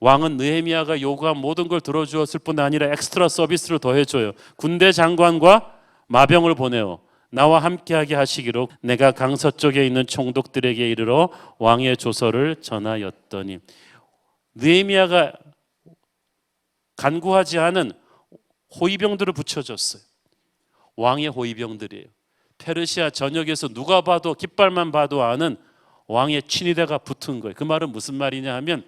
왕은 느헤미야가 요구한 모든 걸 들어주었을 뿐 아니라 엑스트라 서비스를 더해줘요. 군대 장관과 마병을 보내요. 나와 함께하게 하시기로 내가 강서쪽에 있는 총독들에게 이르러 왕의 조서를 전하였더니. 느헤미야가 간구하지 않은 호위병들을 붙여줬어요. 왕의 호위병들이에요. 페르시아 전역에서 누가 봐도, 깃발만 봐도 아는 왕의 친위대가 붙은 거예요. 그 말은 무슨 말이냐 하면,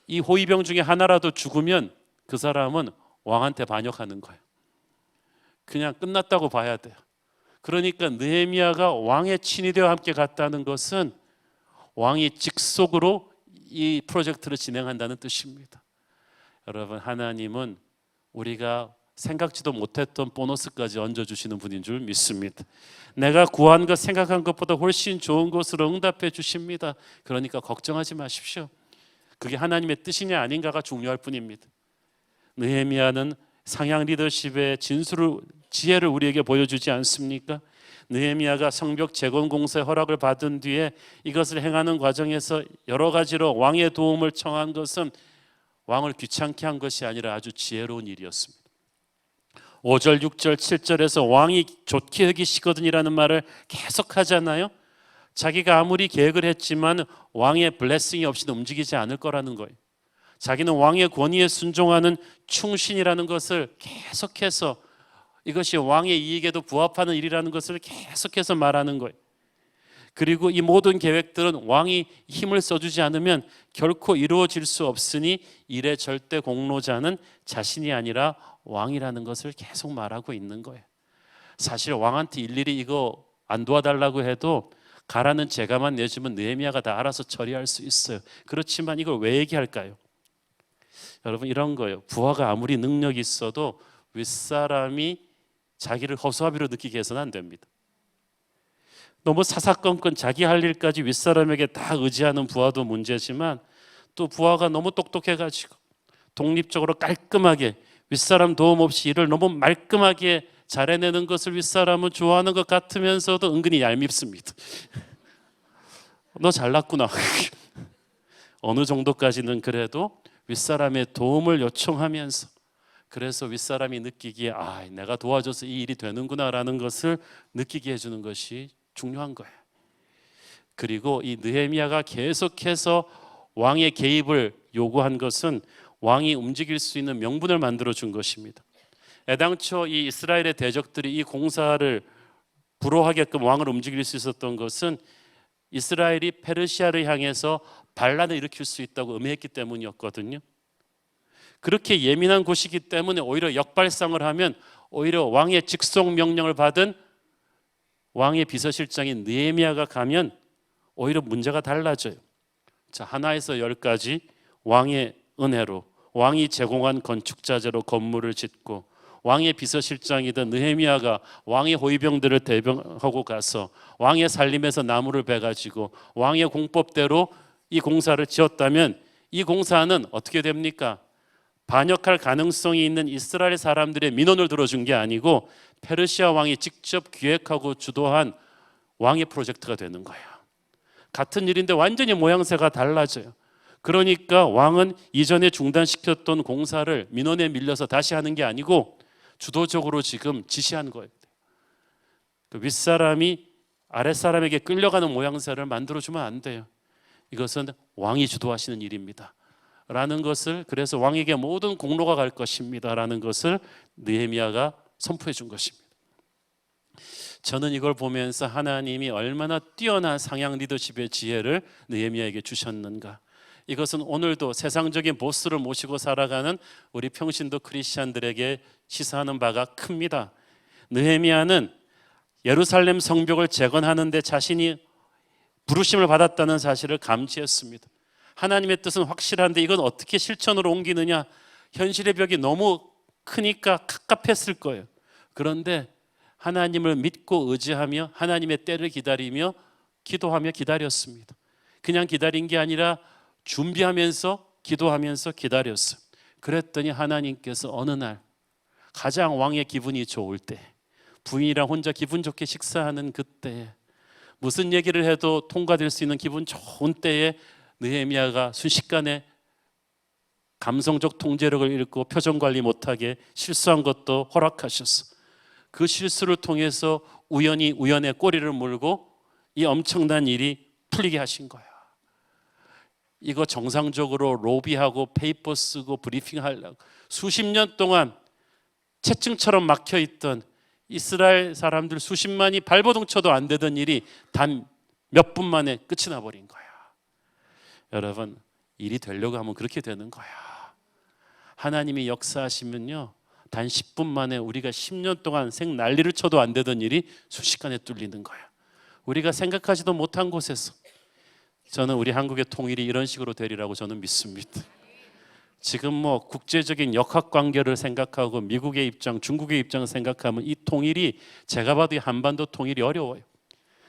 이 호위병 중에 하나라도 죽으면 그 사람은 왕한테 반역하는 거예요. 그냥 끝났다고 봐야 돼요. 그러니까 느헤미야가 왕의 친위대와 함께 갔다는 것은 왕이 직속으로 이 프로젝트를 진행한다는 뜻입니다. 여러분, 하나님은 우리가 생각지도 못했던 보너스까지 얹어주시는 분인 줄 믿습니다. 내가 구한 것, 생각한 것보다 훨씬 좋은 것으로 응답해 주십니다. 그러니까 걱정하지 마십시오. 그게 하나님의 뜻이냐 아닌가가 중요할 뿐입니다. 느헤미야는 상향 리더십의 진수를, 지혜를 우리에게 보여주지 않습니까? 느헤미야가 성벽 재건 공사의 허락을 받은 뒤에 이것을 행하는 과정에서 여러 가지로 왕의 도움을 청한 것은 왕을 귀찮게 한 것이 아니라 아주 지혜로운 일이었습니다. 5절, 6절, 7절에서 왕이 좋게 여기시거든이라는 말을 계속 하잖아요. 자기가 아무리 계획을 했지만 왕의 블레싱이 없이는 움직이지 않을 거라는 거예요. 자기는 왕의 권위에 순종하는 충신이라는 것을 계속해서, 이것이 왕의 이익에도 부합하는 일이라는 것을 계속해서 말하는 거예요. 그리고 이 모든 계획들은 왕이 힘을 써주지 않으면 결코 이루어질 수 없으니 일의 절대 공로자는 자신이 아니라 왕이라는 것을 계속 말하고 있는 거예요. 사실 왕한테 일일이 이거 안 도와달라고 해도 가라는 제가만 내주면 느헤미야가 다 알아서 처리할 수 있어요. 그렇지만 이걸 왜 얘기할까요? 여러분, 이런 거예요. 부하가 아무리 능력이 있어도 윗사람이 자기를 허수아비로 느끼게 해서는 안 됩니다. 너무 사사건건 자기 할 일까지 윗사람에게 다 의지하는 부하도 문제지만, 또 부하가 너무 똑똑해가지고 독립적으로 깔끔하게 윗사람 도움 없이 일을 너무 말끔하게 잘해내는 것을 윗사람은 좋아하는 것 같으면서도 은근히 얄밉습니다. 너 잘났구나. 어느 정도까지는 그래도 윗사람의 도움을 요청하면서, 그래서 윗사람이 느끼기에 내가 도와줘서 이 일이 되는구나라는 것을 느끼게 해주는 것이 중요한 거예요. 그리고 이 느헤미야가 계속해서 왕의 개입을 요구한 것은 왕이 움직일 수 있는 명분을 만들어 준 것입니다. 애당초 이 이스라엘의 대적들이 이 공사를 불허하게끔 왕을 움직일 수 있었던 것은 이스라엘이 페르시아를 향해서 반란을 일으킬 수 있다고 음해했기 때문이었거든요. 그렇게 예민한 곳이기 때문에 오히려 역발상을 하면 오히려 왕의 직속 명령을 받은 왕의 비서실장인 느헤미야가 가면 오히려 문제가 달라져요. 자, 하나에서 10까지 왕의 은혜로, 왕이 제공한 건축자재로 건물을 짓고, 왕의 비서실장이던 느헤미야가 왕의 호위병들을 대병하고 가서 왕의 살림에서 나무를 베가지고 왕의 공법대로 이 공사를 지었다면, 이 공사는 어떻게 됩니까? 반역할 가능성이 있는 이스라엘 사람들의 민원을 들어준 게 아니고 페르시아 왕이 직접 기획하고 주도한 왕의 프로젝트가 되는 거예요. 같은 일인데 완전히 모양새가 달라져요. 그러니까 왕은 이전에 중단시켰던 공사를 민원에 밀려서 다시 하는 게 아니고 주도적으로 지금 지시한 거예요. 그 윗사람이 아랫사람에게 끌려가는 모양새를 만들어주면 안 돼요. 이것은 왕이 주도하시는 일입니다 라는 것을, 그래서 왕에게 모든 공로가 갈 것입니다 라는 것을 느헤미야가 선포해 준 것입니다. 저는 이걸 보면서 하나님이 얼마나 뛰어난 상향 리더십의 지혜를 느헤미야에게 주셨는가. 이것은 오늘도 세상적인 보스를 모시고 살아가는 우리 평신도 크리스찬들에게 시사하는 바가 큽니다. 느헤미야는 예루살렘 성벽을 재건하는 데 자신이 부르심을 받았다는 사실을 감지했습니다. 하나님의 뜻은 확실한데 이건 어떻게 실천으로 옮기느냐, 현실의 벽이 너무 크니까 갑갑했을 거예요. 그런데 하나님을 믿고 의지하며 하나님의 때를 기다리며 기도하며 기다렸습니다. 그냥 기다린 게 아니라 준비하면서 기도하면서 기다렸어요. 그랬더니 하나님께서 어느 날 가장 왕의 기분이 좋을 때, 부인이랑 혼자 기분 좋게 식사하는 그때에, 무슨 얘기를 해도 통과될 수 있는 기분 좋은 때에 느헤미야가 순식간에 감성적 통제력을 잃고 표정 관리 못하게 실수한 것도 허락하셨어. 그 실수를 통해서 우연의 꼬리를 물고 이 엄청난 일이 풀리게 하신 거야. 이거 정상적으로 로비하고 페이퍼 쓰고 브리핑하려고 수십 년 동안 채증처럼 막혀있던 이스라엘 사람들 수십만이 발버둥 쳐도 안 되던 일이 단 몇 분 만에 끝이 나버린 거야. 여러분, 일이 되려고 하면 그렇게 되는 거야. 하나님이 역사하시면요, 단 10분 만에 우리가 10년 동안 생 난리를 쳐도 안 되던 일이 순식간에 뚫리는 거야. 우리가 생각하지도 못한 곳에서. 저는 우리 한국의 통일이 이런 식으로 되리라고 저는 믿습니다. 지금 국제적인 역학관계를 생각하고 미국의 입장, 중국의 입장을 생각하면 이 통일이, 제가 봐도 이 한반도 통일이 어려워요.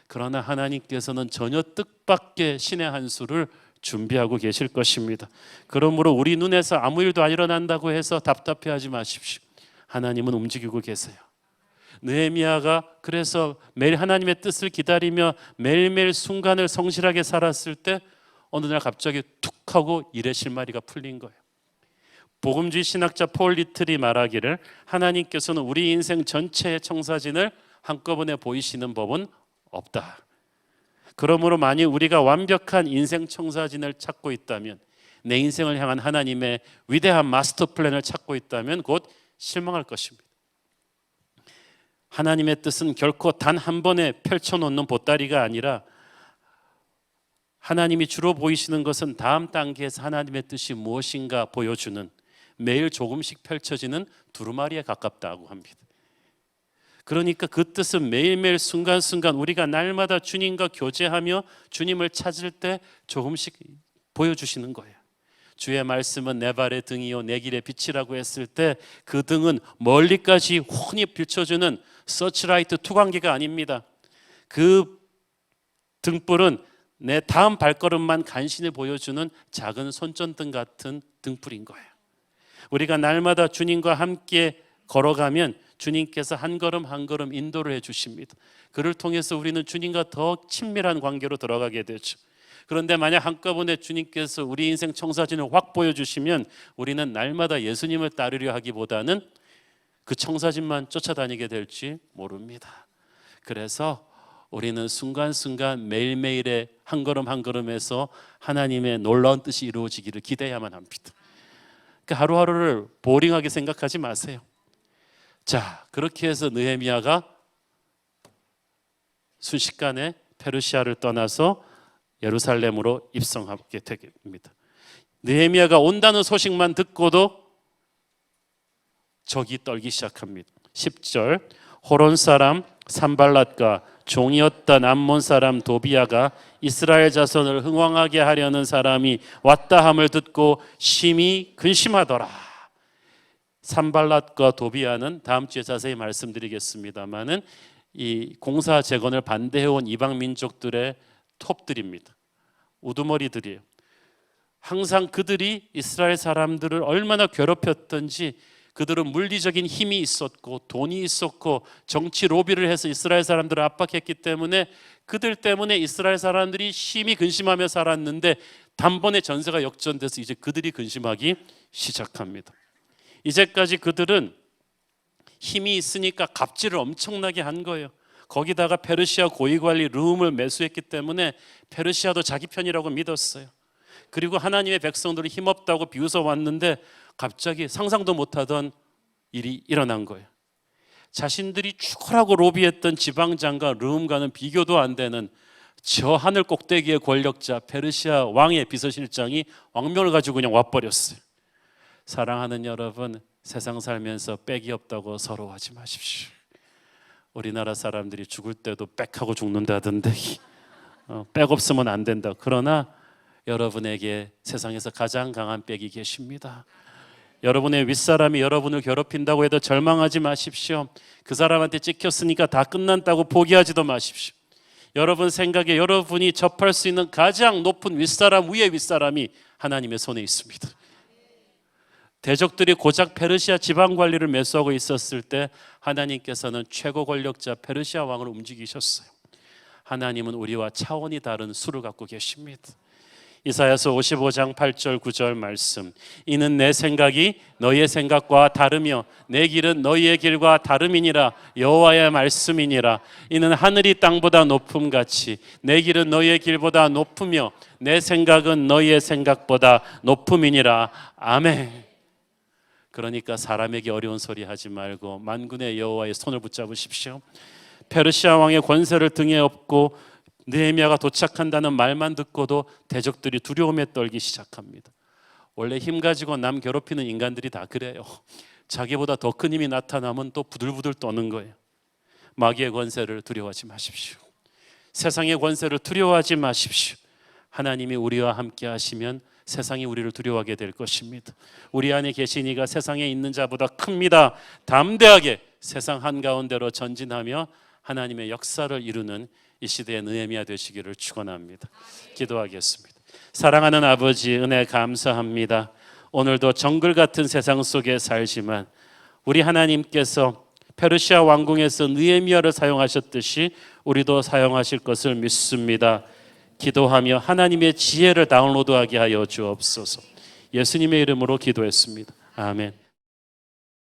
그러나 하나님께서는 전혀 뜻밖의 신의 한 수를 준비하고 계실 것입니다. 그러므로 우리 눈에서 아무 일도 안 일어난다고 해서 답답해하지 마십시오. 하나님은 움직이고 계세요. 느헤미야가 그래서 매일 하나님의 뜻을 기다리며 매일매일 순간을 성실하게 살았을 때 어느 날 갑자기 툭 하고 일의 실마리가 풀린 거예요. 복음주의 신학자 폴 리틀이 말하기를 하나님께서는 우리 인생 전체의 청사진을 한꺼번에 보이시는 법은 없다. 그러므로 만일 우리가 완벽한 인생 청사진을 찾고 있다면, 내 인생을 향한 하나님의 위대한 마스터 플랜을 찾고 있다면 곧 실망할 것입니다. 하나님의 뜻은 결코 단 한 번에 펼쳐놓는 보따리가 아니라 하나님이 주로 보이시는 것은 다음 단계에서 하나님의 뜻이 무엇인가 보여주는 매일 조금씩 펼쳐지는 두루마리에 가깝다고 합니다. 그러니까 그 뜻은 매일매일 순간순간 우리가 날마다 주님과 교제하며 주님을 찾을 때 조금씩 보여주시는 거예요. 주의 말씀은 내 발의 등이요 내 길의 빛이라고 했을 때 그 등은 멀리까지 훤히 비춰주는 서치라이트 투광기가 아닙니다. 그 등불은 내 다음 발걸음만 간신히 보여주는 작은 손전등 같은 등불인 거예요. 우리가 날마다 주님과 함께 걸어가면 주님께서 한 걸음 한 걸음 인도를 해주십니다. 그를 통해서 우리는 주님과 더 친밀한 관계로 들어가게 되죠. 그런데 만약 한꺼번에 주님께서 우리 인생 청사진을 확 보여주시면 우리는 날마다 예수님을 따르려 하기보다는 그 청사진만 쫓아다니게 될지 모릅니다. 그래서 우리는 순간순간 매일매일의 한 걸음 한 걸음에서 하나님의 놀라운 뜻이 이루어지기를 기대해야만 합니다. 그러니까 하루하루를 보링하게 생각하지 마세요. 자, 그렇게 해서 느헤미야가 순식간에 페르시아를 떠나서 예루살렘으로 입성하게 됩니다. 느헤미야가 온다는 소식만 듣고도 적이 떨기 시작합니다. 10절, 호론 사람 산발랏과 종이었던 암몬 사람 도비야가 이스라엘 자손을 흥왕하게 하려는 사람이 왔다 함을 듣고 심히 근심하더라. 산발랏과 도비야는 다음 주에 자세히 말씀드리겠습니다만은 이 공사 재건을 반대해온 이방 민족들의 톱들입니다. 우두머리들이에요. 항상 그들이 이스라엘 사람들을 얼마나 괴롭혔던지, 그들은 물리적인 힘이 있었고 돈이 있었고 정치 로비를 해서 이스라엘 사람들을 압박했기 때문에 그들 때문에 이스라엘 사람들이 심히 근심하며 살았는데 단번에 전세가 역전돼서 이제 그들이 근심하기 시작합니다. 이제까지 그들은 힘이 있으니까 갑질을 엄청나게 한 거예요. 거기다가 페르시아 고위관리 르훔을 매수했기 때문에 페르시아도 자기 편이라고 믿었어요. 그리고 하나님의 백성들은 힘없다고 비웃어 왔는데 갑자기 상상도 못하던 일이 일어난 거예요. 자신들이 죽으라고 로비했던 지방장과 르훔과는 비교도 안 되는 저 하늘 꼭대기의 권력자 페르시아 왕의 비서실장이 왕명을 가지고 그냥 와버렸어요. 사랑하는 여러분, 세상 살면서 빽이 없다고 서러워하지 마십시오. 우리나라 사람들이 죽을 때도 빽하고 죽는다던데 빽 없으면 안 된다. 그러나 여러분에게 세상에서 가장 강한 빽이 계십니다. 여러분의 윗사람이 여러분을 괴롭힌다고 해도 절망하지 마십시오. 그 사람한테 찍혔으니까 다 끝난다고 포기하지도 마십시오. 여러분 생각에 여러분이 접할 수 있는 가장 높은 윗사람 위의 윗사람이 하나님의 손에 있습니다. 대적들이 고작 페르시아 지방 관리를 매수하고 있었을 때 하나님께서는 최고 권력자 페르시아 왕을 움직이셨어요. 하나님은 우리와 차원이 다른 수를 갖고 계십니다. 이사야서 55장 8절 9절 말씀, 이는 내 생각이 너희의 생각과 다르며 내 길은 너희의 길과 다름이니라. 여호와의 말씀이니라. 이는 하늘이 땅보다 높음같이 내 길은 너희의 길보다 높으며 내 생각은 너희의 생각보다 높음이니라. 아멘. 그러니까 사람에게 어려운 소리 하지 말고 만군의 여호와의 손을 붙잡으십시오. 페르시아 왕의 권세를 등에 업고 느헤미야가 도착한다는 말만 듣고도 대적들이 두려움에 떨기 시작합니다. 원래 힘 가지고 남 괴롭히는 인간들이 다 그래요. 자기보다 더 큰 힘이 나타나면 또 부들부들 떠는 거예요. 마귀의 권세를 두려워하지 마십시오. 세상의 권세를 두려워하지 마십시오. 하나님이 우리와 함께 하시면 세상이 우리를 두려워하게 될 것입니다. 우리 안에 계신 이가 세상에 있는 자보다 큽니다. 담대하게 세상 한가운데로 전진하며 하나님의 역사를 이루는 이 시대의 느헤미야 되시기를 축원합니다. 기도하겠습니다. 사랑하는 아버지, 은혜 감사합니다. 오늘도 정글 같은 세상 속에 살지만 우리 하나님께서 페르시아 왕궁에서 느헤미야를 사용하셨듯이 우리도 사용하실 것을 믿습니다. 기도하며 하나님의 지혜를 다운로드하게 하여 주옵소서. 예수님의 이름으로 기도했습니다. 아멘.